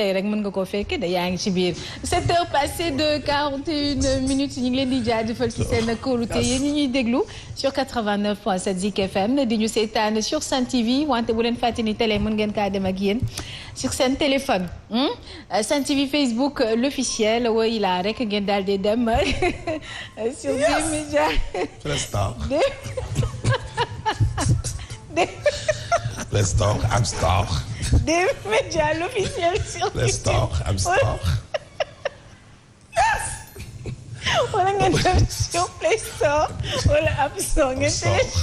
tey rek mën nga koo fekke da yaa ngi ci biir 7 heures passées de 41 minutes ñu ngi leen di jaajëfal ci seen kóolute yéen ñi ñuy déglu sur 89.7 Zik FM di ñu seetaan sur Sen TV wante bu leen fàtte ni télé mën ngeen kaa dem ak yéen sur seen téléphone Sen TV Facebook l'officiel woy laa rek ngeen daal di dem sur des médias Let's talk, I'm star. Des médias l'officiel sur Let's talk, I'm star. wala ngeen dem sur Play Store wala App Store ngeen télécharge.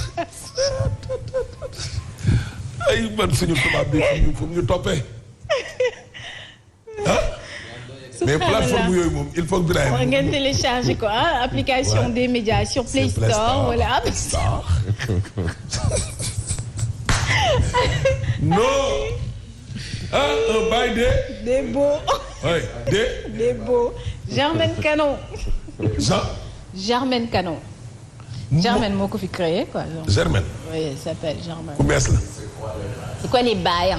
ay man suñu tubaab bi fu ñu toppee. mais plateforme yooyu moom il faut que Birahim. ngeen télécharge ko application des médias sur Play Store wala App Store. non. Un bail des beaux. oui des beaux. Germaine Canon. Germaine Canon. Germaine moo ko fi créé quoi. Germaine. oui elle s'appelle Germaine. ku bees la. c'est quoi les bails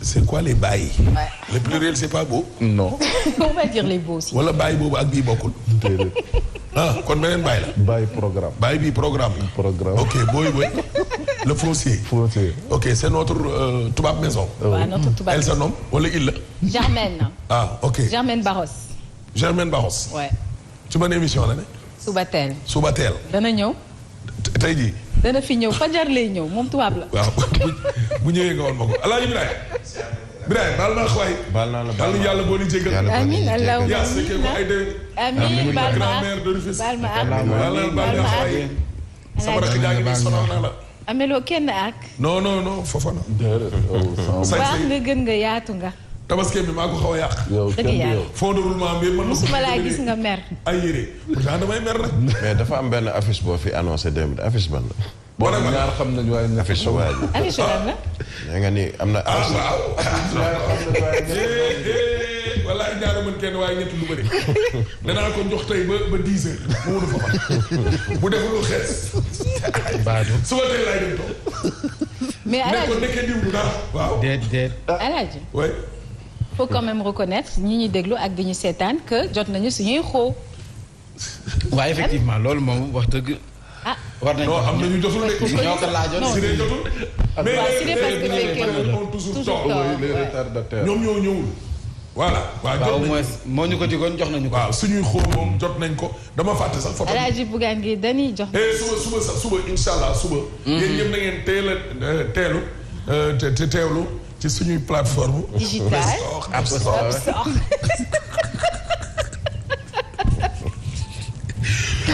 c'est quoi les bails. Ouais. le pluriel c'est pas beau. non. on va dire les beaux aussi. wala bail boobu ak bii bokkul. kon beneen bail la. bail programme. bail bi programme. ok booy. le foncier. ok c'est notre tubaab maison. waaw notre tubaab elle se nomme wala il la. Germaine. ok Germaine Barros. Germaine Barros. ouais. ci ban émission la ne. suba teel. dana ñëw. tey jii. dana fi ñëw fajar lay ñëw moom tubaab la. waaw bu ñëwee nga woon ma ko alaaji Birahim baal naa xawaay. baal naa la baal naa yàlla boo di jégal. amiin allahumma yaa fekkee ko ay déwén. amiin baal ma grand-mère de Rufisque. baal ma baal naa xawaay. sama rakk jaa ngi nii sonal naa la. ameloo kenn ak. non foofa na. baax nga gën nga yaatu nga. tabaski bi maa ko xaw a yàq. dëgg yàlla fond de roulement bi man. musuma laa gis nga mer. ay yére pourtant damay mer nag. mais dafa am benn affiche boo fi annoncé démb affiche ban la. boo demee ñaar xam nañu waaye nga affiche waa ji. affiche lan la. da nga ni am na. waaw. walaay ñaara mën kenn waaye ñett lu bëri. danaa ko jox tey ba 10 heures. mu wut fa bu deful lu xees. suba tey laay dem toog. mais Alaaji ne ko nekkee diw du dara. waaw déet. Alaaji. oui. faut quand même reconnaître ñi ñuy déglu ak di ñu seetaan que jot nañu suñuy xoo. waaw effectivement loolu moom wax dëgg. war nañu non am na ñu jotul de. ñoo ko laajoon si dee jotul. mais parce que fekkee toujours les retardataires. ñoom ñoo ñëwul. voilà waaw jot au nañ moins moo ñu ko digoon jox nañu ko. waaw suñuy xóo moom jot nañ ko dama fàtte sax photo. Alaaji Bougane Gueye Dany jox. suba incha allah suba. yéen ñëpp na ngeen teelu te teewlu ci suñuy plateforme. digital App Store.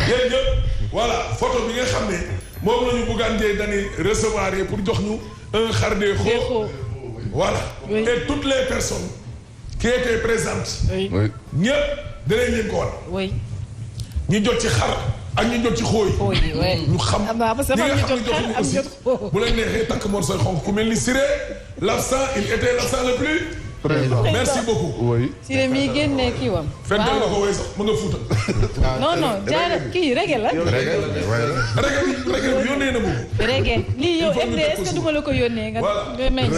yéen ñëpp voilà photo bi nga xam ne moom la ñu Bougane Gueye Dany recevoir pour jox ñu un xar des xóo. voilà et toutes les personnes qui étaient présentes. ñëpp danañ leen ko wan. oui. ñi jot ci xar ak ñi jot ci xóoy. ñu xam ñi nga xam ne jotuñu aussi bu leen neexee takk morsoy xonk ku mel ni Siré l'absent il était l'absent le plus. merci beaucoup. oui. Siré mi génne kii wam. fental nga ko woy sax mu nga Fuuta. non jaara kii reggae la. reggae bi yónnee na mu. reggae lii yow MD est-ce que duma la ko yónnee nga. nga may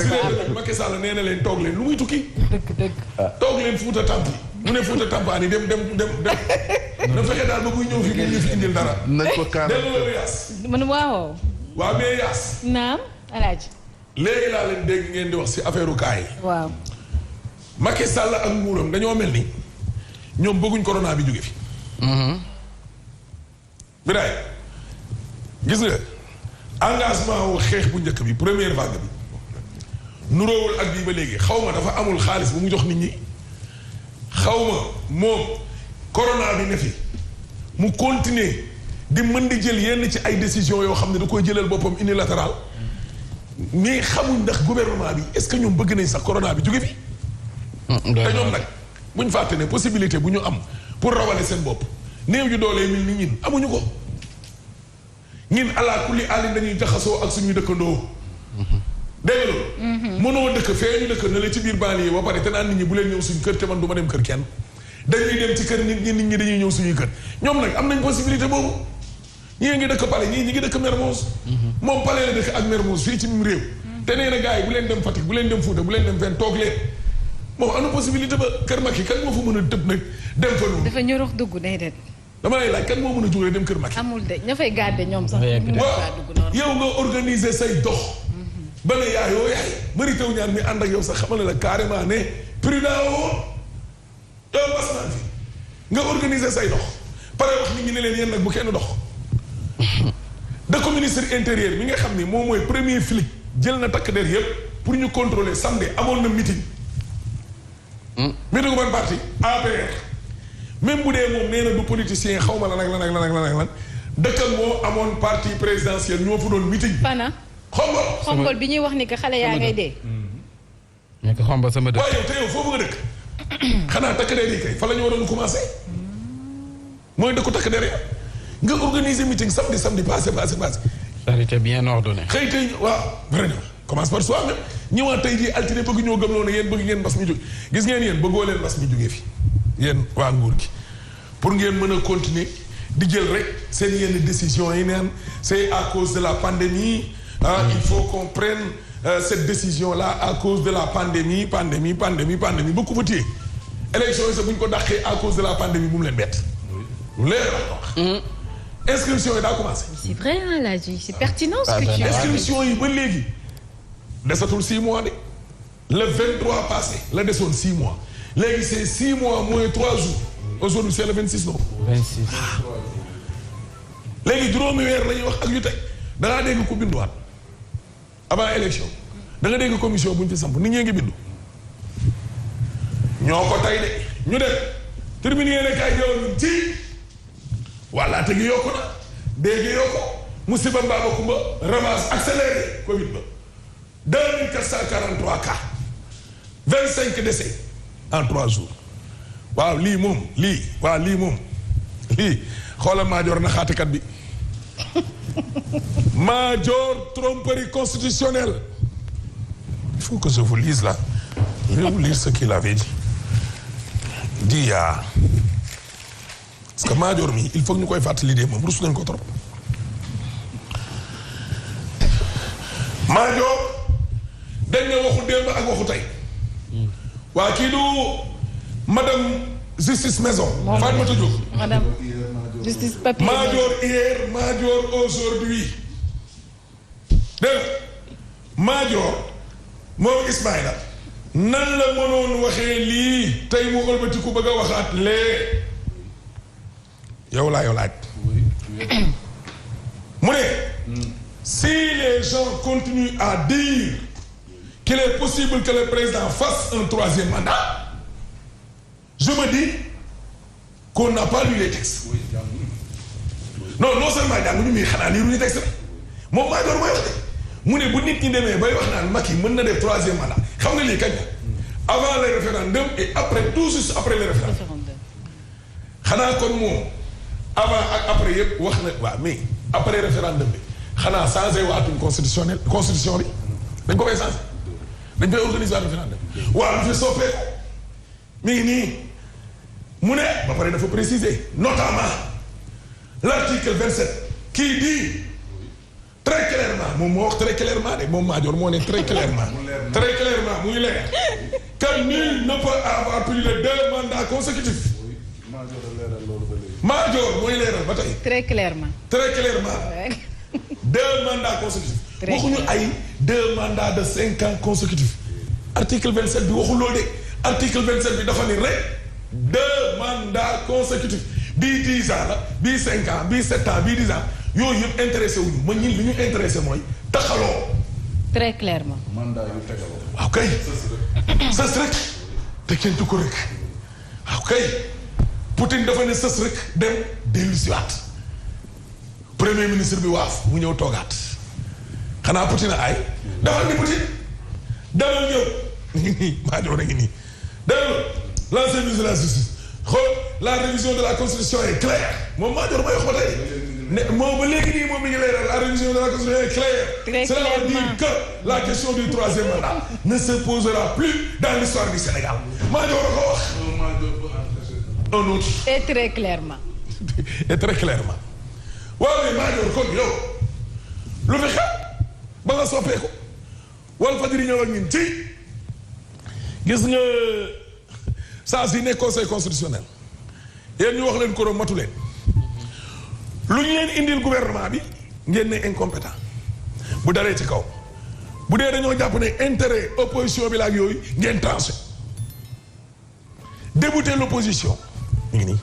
Macky Sall nee na leen toog leen lu muy tukki. dëgg. toog leen Fuuta Tampi. mu ne Fuuta Tampaani dem. na fexe daal ba muy ñëw fi mu ñu fi indil dara. nañ ko kaar delloo la Yaas. man waaw. waaw mais Yaas. naam Alaaji. léegi laa leen dégg ngeen di wax ci affaire kaay. waaw. Macky Sall ak nguuram dañoo mel ni ñoom bëgguñ corona bi jóge fi. Birahim gis nga engagement wu xeex bu njëkk bi première vague bi nuroowul ak bii ba léegi xaw ma dafa amul xaalis bu mu jox nit ñi xaw ma moom corona bi ne fi mu continuer di mën di jël yenn ci ay décisions yoo xam ne da koy jëlal boppam unilatéral mais xamuñ ndax gouvernement bi est-ce que ñoom bëgg nañ sax corona bi jóge fi. te ñoom nag buñ fàtte ne possibilité bu ñu am pour rawale seen bopp néew ju doolee mil ni ñin amuñu ko ñin ala kulli alin dañuy jaxasoo ak suñuy dëkkandoo dégg nga mënoo dëkk fee ñu dëkk na la ci biir banlieue ba pare te naan nit ñi bu leen ñëw suñu kër te man du ma dem kër kenn dañuy dem ci kër nit ñi dañuy ñëw suñuy kër ñoom nag am nañ possibilité boobu ñii ngi dëkk Palais ñii ñi ngi dëkk Mermoz moom Palais la dëkk ak Mermoz fii ci réew te nee na gars yi bu leen dem Fatick bu leen dem Fouta bu leen dem fenn toog leen moom am na possibilité ba kër Macky kan moo fa mën a tëb nag dem fa noonu. dafa ñorox dugg déedéet. dama lay laaj kan moo mën a jógee dem kër Macky. amul de ña fay gàdde ñoom sax. waaw yow nga organiser say dox. ba ne yaayoo yaay Mary Teuw Niane mi ànd ak yow sax xamal la carrément ne prudent woo yow bas naa fi nga organiser say dox pare wax nit ñi ne leen yéen nag bu kenn dox. da ko ministre intérieur mi nga xam ni moom mooy premier flic jël na takk der yëpp pour ñu contrôler samedi amoon na meeting. meeting ban parti APR. même bu dee moom nee na du politicien xaw ma lan ak lan ak lan ak lan ak lan dëkkam moo amoon parti présidentiel ñoo fa doon meeting. Fana. xombol bi ñuy wax ni que xale yaa ngay dee. mais que xombol sama dëkk. waaye yow te yow foofu nga dëkk. xanaa takk der yi kay fa la ñu waroon commencé. mooy dëkku takk der ya nga organiser meeting samedi passé. ça a été bien ordonné. xëy tey waaw vraiment commence par soi même ñëwaat tey jii altine bëgg ñoo gëmloo ne yéen bëgg ngeen mbas mi jóge gis ngeen yéen bëggoo leen mbas mi jógee fi yéen waa nguur gi pour ngeen mën a continuer di jël rek seen yenn décisions yi neen c'est à cause de la pandémie il faut qu'on prenne cette décision là à cause de la pandémie ba ku fa téye élection yi sax bu ñu ko dàqee à cause de la pandémie bu mu leen bett lu leer la wax inscription yi daa commencé. c'est vrai hein Ladji c'est pertinent ce que tu dis. inscription yi ba léegi desatul 6 mois de le 23 passé la desoon 6 mois léegi c'est 6 mois moins 3 jours aujourd'hui c'est le 26 non. 26. léegi juróomi weer la ñuy wax ak yu teg da ngaa dégg ku binduwaat avant élection da nga dégg commission bu ñu fi samp nit ñee ngi bindu ñoo ko tey de ñu def terminé ne kay jëloon ci. walla te gi yokku na dégg yokku musiba mbaaba kumba ramasse accéléré Covid ba 2443 cas 25 décès en 3 jours waaw lii moom xoolal Madior na xaatikat bi Madior tromperie constitutionnelle il faut que je vous lise là je vais vous lire ce qu'il avait dit yaa parce que Madior mi il faut ñu koy fàttali de moom rus nañ ko trop Madior dañ ne waxu démb ak waxu tey waa kii du madame justice maison Fatmata Diop madame justice papier Madior hier Madior aujourd'hui dégg Madior moom Ismaïla nan la mënoon waxee lii tey mu ëlbatiku bëgg a waxaat lee yow laaj mu ne si les gens continuent à dire qu'il est possible que le président fasse un 3e mandat je me dis qu'on n'a pas lu les textes non seulement jànguñu muy xanaa lii lu ñu texte moom maa doon mooy wax de mu ne bu nit ñi demee bay wax naan Macky mën na def 3e mandat xam nga lii kañ la avant le référendum et après tout juste après le référendum xanaa kon moom avant ak après yëpp wax na waaw mais après référendum bi xanaa changé waatuñ constitution bi dañ ko fay changé dañ koy organiser waat référendum waaw lu fi soppeeku mi ngi nii mu ne ba pare dafa préciser notamment l'article 27 qui dit très clairement moom moo wax très clairement de moom Madior moo ne très clairement muy leer que nul ne peut avoir plus de 2 mandats consécutifs Madior mooy leeral ba tey. très clairement. 2 mandats consécutifs. waxuñu ay 2 mandats de 5 ans consécutifs. article 27 bi waxul loolu de article 27 bi dafa ni rek 2 mandats consécutifs bii 10 ans la bii 5 ans bii 7 ans bii 10 ans yooyu yëpp intéressé wuñu ma ñun li ñu intéressé mooy taxaloo. très clairement. mandat yu tegaloo. waaw kay. sës rek te kenn du ko rek waaw kay. Poutine dafa ne sës rek dem dellu si waat premier ministre bi waaf mu ñëw toogaat xanaa Poutine ay defal ni Poutine demal ñëw ngi nii Madior a ngi nii demal l'ancien ministre de la justice xool la révision de la constitution est claire moom Madior may wax ba tey ne moom ba léegi nii moom mi ngi leeral la révision de la constitution est claire cela veut dire que la question du 3e mandat ne se posera plus dans l'histoire du Sénégal Madior a ko wax un autre. Et très clairement. waaw mais Madior kon yow lu fi xew ba nga soppeeku Walfadjri ñëw ak ñun ci gis nga saa si nekk conseil constitutionnel yéen ñu wax leen ko matu leen lu ñu leen indil gouvernement bi ngeen ne incompétent bu daree ci kaw bu dee dañoo jàpp ne intérêt opposition bi la ak yooyu ngeen tranché débouter l'opposition ñu ngi nii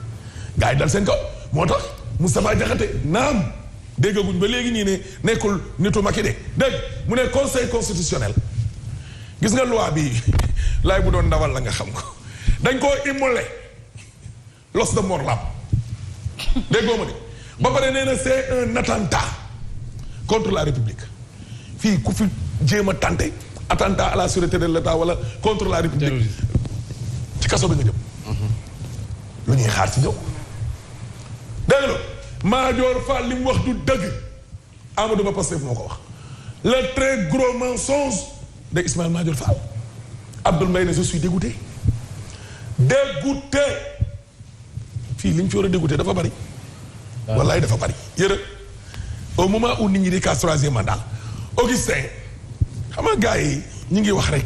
gars yi dal seen kaw moo tax Moustapha Diakhaté naam déggaguñ ba léegi ñii ne nekkul nitu Macky de dégg mu ne conseil constitutionnel gis nga loi bi laay bu doon ndawal la nga xam ko dañ koo immolé l'os de mort lam déggoo ma de ba pare nee na c'est un attentat contre la République fii ku fi jéem a tenté attentat à la sûreté de l'État wala contre la République ci kaso bi nga jëm lu ñuy xaar ci ñëw dégg nga Madior Fall li mu wax du dëgg Amadou Ba Pastef moo ko wax le très gros mensonge de Ismaïla Madior Fall Abdoul Mbaye ne je suis dégoûté fii li ñu fi war a dégoûté dafa bari wallaay dafa bari yërë au moment où nit ñi di casse troisième mandat Augustin xam nga gars yi ñu ngi wax rek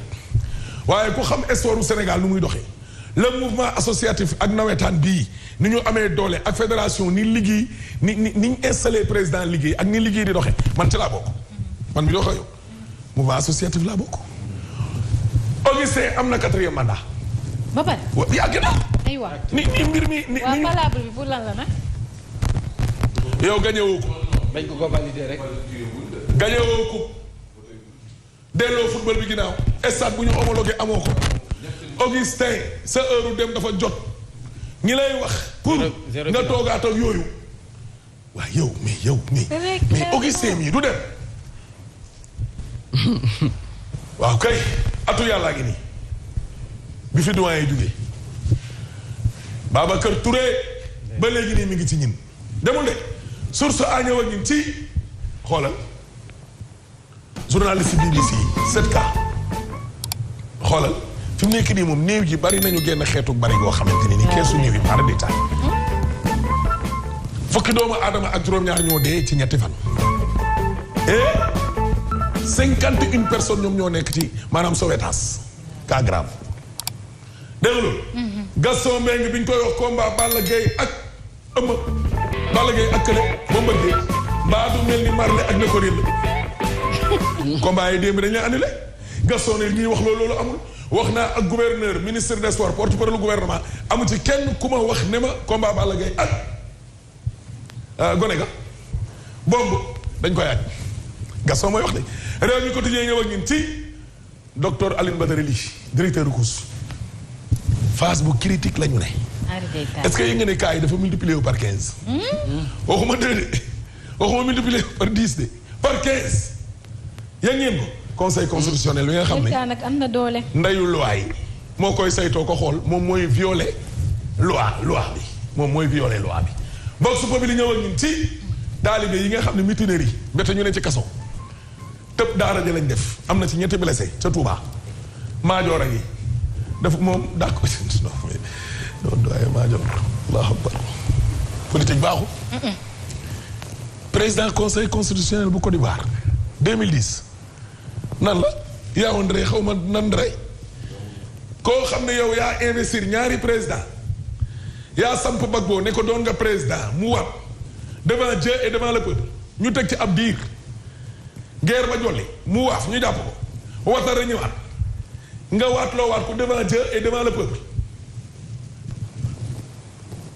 waaye ku xam histoire du Sénégal nu muy doxee le mouvement associatif ak nawetaan bii ni ñu amee doole ak fédération ni liggéey ni ñu installé président liggéey ak ni liggéey di doxee man ci laa bokk man mi doxee yow mouvement associatif laa bokk Augustin am na 4e mandat. ba pare. yàgg na. aywa ni mbir mi ni waaw valable bi pour lan la nag. yow gagné woo ko. bañ ko valider rek. gagné woo ko delloo football bi ginnaaw stade bu ñu homologué amoo ko Augustin sa heure dem dafa jot ñi lay wax pour nga toogaat ak yooyu waaye yow mais Augustin mii du dem waaw kay atu yàllaa ngi nii bi fi doyen jógee Babacar Touré ba léegi nii mi ngi ci ñin demul de source a ñëw ak ñin ci xoolal journaliste BBC 7K xoolal fi mu nekk nii moom néew ji bari nañu génn xeetu bari goo xamante ni keesu néew yi par détail fukki doomu aadama ak juróom-ñaar ñoo dee ci ñetti fan et 51 personnes ñoom ñoo nekk ci maanaam Sowétas cas grave dégg nga loolu Gaston Mbengue bi ñu koy wax combat Balla Gaye ak Eumeu Balla Gaye ak kële Bombardier mbaa du mel ni Marley ak Nékoril combat yi démb dañ leen annulé Gaston ne ñuy wax loolu amul wax naa ak gouverneur ministre des sports porte-parole gouvernement amu ci kenn ku ma wax ne ma combat Balla Gaye ak gone ga bomb dañ koy aj Gaston mooy wax de réew mi quotidien ñëw ak ñun ci docteur Aline Badara Ly directeur du COUS phase bu critique la ñu ne est-ce que yëg nga ne cas yi dafa multiplier wu par 15 waxuma 2 de waxuma multiplier par 10 de par 15 yëg ngeen ko conseil constitutionnel bi nga xam ne nag am na doole ndeyu loi yi moo koy saytoo ko xool moom mooy violer loi bi moom mooy violer loi bi boog su bi li ñëw ak ñun ci taalibe yi nga xam ne mutinerie yi mbete ñu ne ci kaso tëb daara ja lañ def am na ci ñetti blessé ca Touba Maajoor a ngi daf moom daa ko doon doye Maajoor Allahu akbar politique baaxu président conseil constitutionnel bu Côte d'Ivoire 2010 nan la Yaoundé xaw ma nan rey koo xam ne yow yaa investir ñaari président yaa samp Gbagbo ne ko doon nga président mu wat devant Dieu et devant le peuple ñu teg ci ab diir guerre ba jolli mu waaf ñu jàpp ko watara ñëwaat nga waat loo waat ko devant Dieu et devant le peuple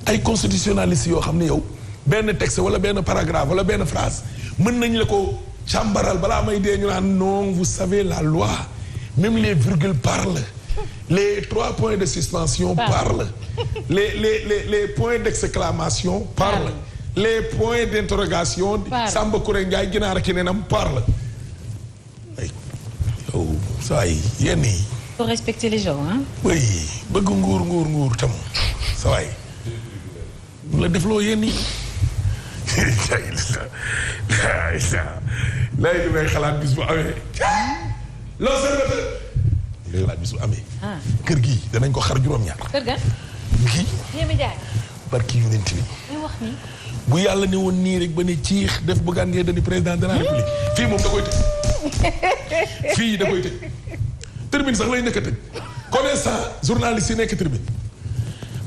ay constitutionnalistes yoo xam ne yow benn texte wala benn paragraphe wala benn phrase mën nañu la ko càmbaral balaa may dee ñu naan non vous savez la loi même les virgules parlent les 3 points de suspension parlent les points d'exclamation parlent les points d'interrogation Samba Kouré Ndiaye ginaar ki nenam parlent ay yow saa yi yenn yi faut respecter les gens hein oui bëgg nguur tam sa waay la defloo yenn yi lay li may xalaat bis bu amee l'observateur lay xalaat bis bu amee kër gii danañ ko xar juróom-ñaar kër ga kii yémi jaay barki yonent bi ay wax ni bu yàlla ne woon nii rek ba ne ciix def bëggaan ngee dani président de la république fii moom da koy tëj fii da koy tëj termine sax lay nekk a tëj connaissant journaliste yi nekk tribune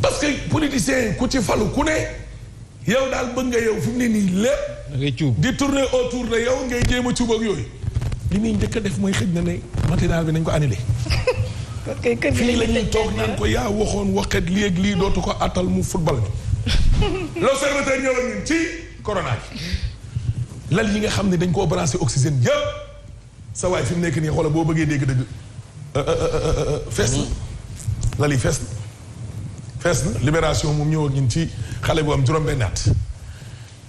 parce que politicien ku ci falu ku ne yow daal bëgg nga yow fi mu ne nii lépp. da ngay cuub di tourner autour de yow ngay jéem a cuub ak yooyu. li muy njëkk a def mooy xëj na ne matinal bi nañ ko annulé. fii la ñuy toog naan ko yaa waxoon waxet lii ak lii dootu ko attal mu football bi. l'observateur ñëw ak ñun ci corona bi. lal yi nga xam ne dañ koo branché oxygène yëpp sa waay fi mu nekk nii xoolal boo bëggee dégg dëgg fees na lal yi fees na libération moom ñëw ak ñun ci xale bu am juróom-benn at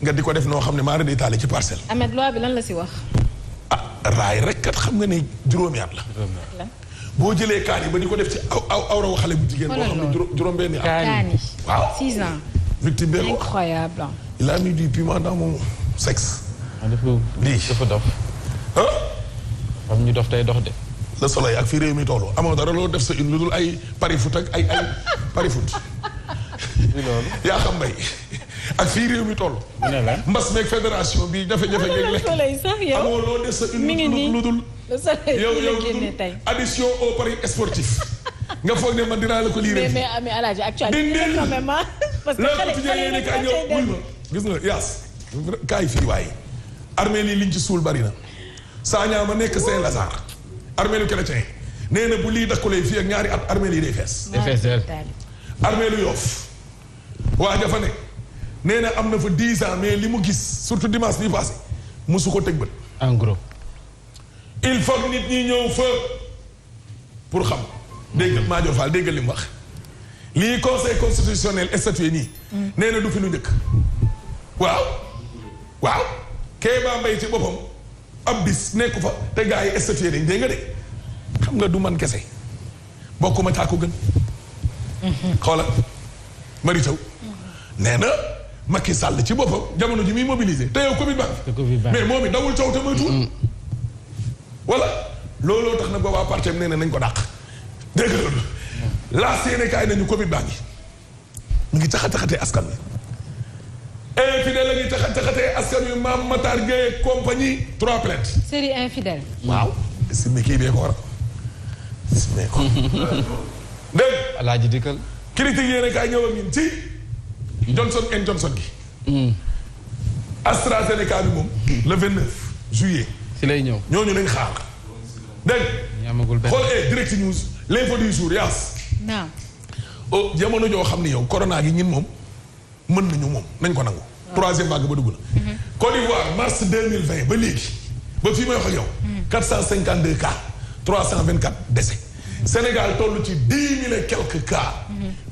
nga di ko def noo xam ne maa ngi taale ci parcelle. Ahmed loi bi lan la si wax. raay rek kat xam nga ne juróomi at la. boo jëlee kaan yi ba di ko def ci awraw xale bu jigéen. boo xam ne juróom-benn at. kaan yi waaw 6 ans. victime bi incroyable. il a mis du piment dans mon sexe. dafa dof. am ñu dof tey dox de. le soleil ak fii réew mi toll amoo dara loo def sa une lu dul ay pari foot ak ay pari foot. yaa xam mbay ak fii réew mi toll. mbas meeg fédération bi jafe-jafe yeeg lekk. amoo loo def sa une lu dul. yow addition au pari sportif. nga foog ne man dinaa la ko lii rek. mais Alaaji actualité quand même parce que xale gis nga yaas kaay fii waaye. armée lii liñ ci suul bari na. Saña ma nekk Saint-Lazare. armée lu chrétien nee na bu lii dakkulee fii ak ñaari at armée lii day fees. armée lu Yoff waa jafa ne nee na am na fa 10 ans mais li mu gis surtout dimanche bi passé musu ko teg bët. en gros. il faut que nit ñi ñëw fa pour xam. dégg Madior Fall dégg li mu wax. lii conseil constitutionnel statué nii. nee na du fi lu njëkk. waaw. Kéba Mbaye ci boppam ab bis nekku fa te gars yi statué dañ dégg nga de xam nga du man kese bokkuma caa ko gën. xoolal Mary Thiaw nee na Macky Sall ci boppam jamono ji muy mobilisé te yow Covid baa mais moom it dawul caw te moytuwul. voilà looloo tax na boobaa parti am nee na nañ ko dàq. dégg nga loolu laa séenee kaay nañu Covid baa ngi mu ngi caxat-caxatee askan wi. infidèle la ñuy taxatee askan wi Mame Matar Gueye compagnie 3 plaintes. série infidèle. waaw. si mi kii bee ko war a. si mee ko. dégg Alaaji dikkal. critique yéen a kaay ñëw ak ñun ci. Johnson & Johnson gi. AstraZeneca bi moom. le 29 juillet. si lay ñëw. ñooñu nañ xaar. dégg ñaamagul benn xool direct news l'info du jour yaas. naam. oh jamono joo xam ne yow corona gi ñin moom. mën nañu moom nañ ko nangu. troisième vague ba dugg na. Côte d'Ivoire mars 2020 ba léegi ba fii may wax ak yow. 452 cas 324 décès. Sénégal toll ci 10 000 et quelques cas.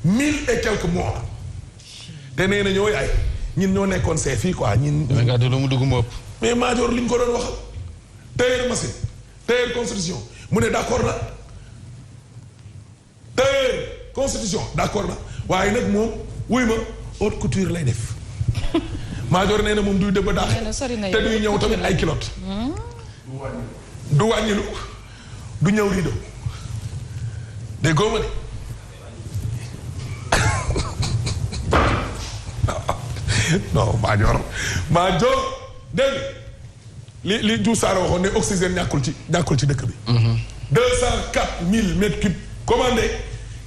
1000 et quelques morts. te nee na ñoo yaay ñin ñoo nekkoon see fii quoi ñin. nga lu mu dugg mu ëpp. mais Madior li ñu ko doon waxal. tailleur machine tailleur constitution mu ne d'accord na. tailleur constitution d'accord na waaye nag moom wuy ma. haute couture lay def Madior nee na moom duy dëbb daax te duy ñëw tamit ay kilote du wàññilu du ñëw rido dégg nga non Madior dégg li Diouf Sarr waxoon ne oxygène ñàkkul ci dëkk bi 204 000 mètres cubes commandés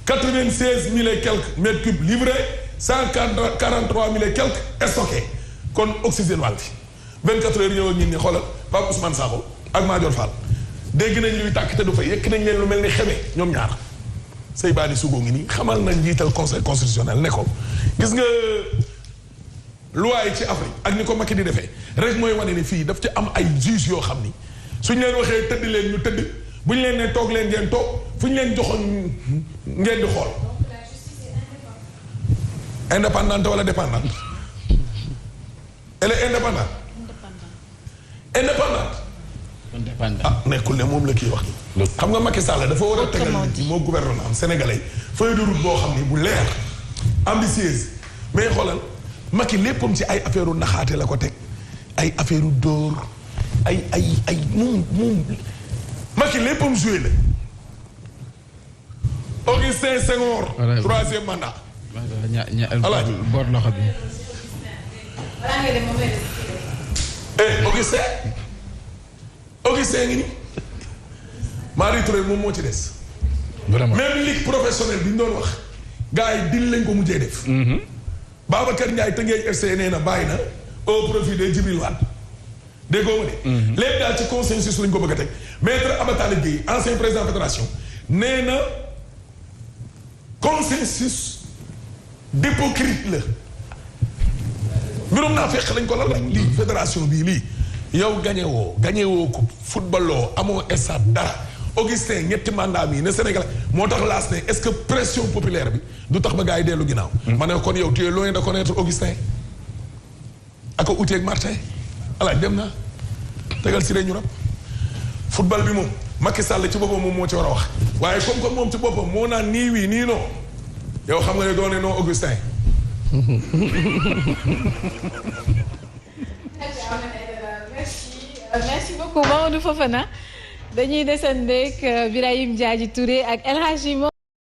96 000 et quelques mètres cubes livrés 143 000 et quelques stocké kon oxygène wàll fi 24 heures ñëw ak ñun ñi xoolal Pape Ousmane Sakho ak Madior Fall dégg nañ luy tàkk te du fa yekk nañ leen lu mel ni xeme ñoom ñaar say baani sugoo ngi nii xamal nañ njiital conseil constitutionnel ne ko gis nga loi yi ci Afrique ak ni ko Macky di defee rek mooy wane ni fii daf ci am ay juges yoo xam ni suñ leen waxee tëdd leen ñu tëdd bu ñu leen ne toog leen ngeen toog fu ñu leen joxoon ngeen di xool. indépendante wala dépendante. elle est indépendante. indépendante. ah nekkul ne moom la kii wax. xam nga Macky Sall dafa war a tegal nit moo gouvernement am sénégalais feuille de route boo xam ni bu leer ambitieuse mais xoolal Macky léppam ci ay affaire u naxaate la ko teg ay affaire u dóor ay moom Macky léppam joué la. Augustin Senghor. troisième mandat. alaaji boot loxo bi. Augustin ngi ni Marie Touré moom moo ci des vraiment même ligue professionnelle bi ñu doon wax gars yi dil lañ ko mujjee def. Babacar Ndiaye Teungueth FC nee na bàyyi na au profit de Djibril Wade déggoo ma de. léegi daal ci consensus lañ ko bëgg a teg maître Abatala Gueye ancien président fédération nee na consensus d'hypocrite la mbirum naa fekk lañ ko lan rek lii fédération bii lii yow gagné woo ko footballoo amoo stade dara Augustin ñetti mandat mi ne Sénégal moo tax laas ne est-ce que pression populaire bi du tax ba gars yi dellu ginnaaw. ma ne kon yow tu es loin de connaître Augustin ak outil ak Martin alaaj dem na tegal si ñu rab football bi moom Macky Sall ci boppam moom moo ci war a wax waaye comme moom ci boppam moo naan nii wii nii non yow xam nga ne doone non Augustin. Merci beaucoup Mamadou Fofana dañuy desandi ak Birahim Diadji Touré ak El Hadji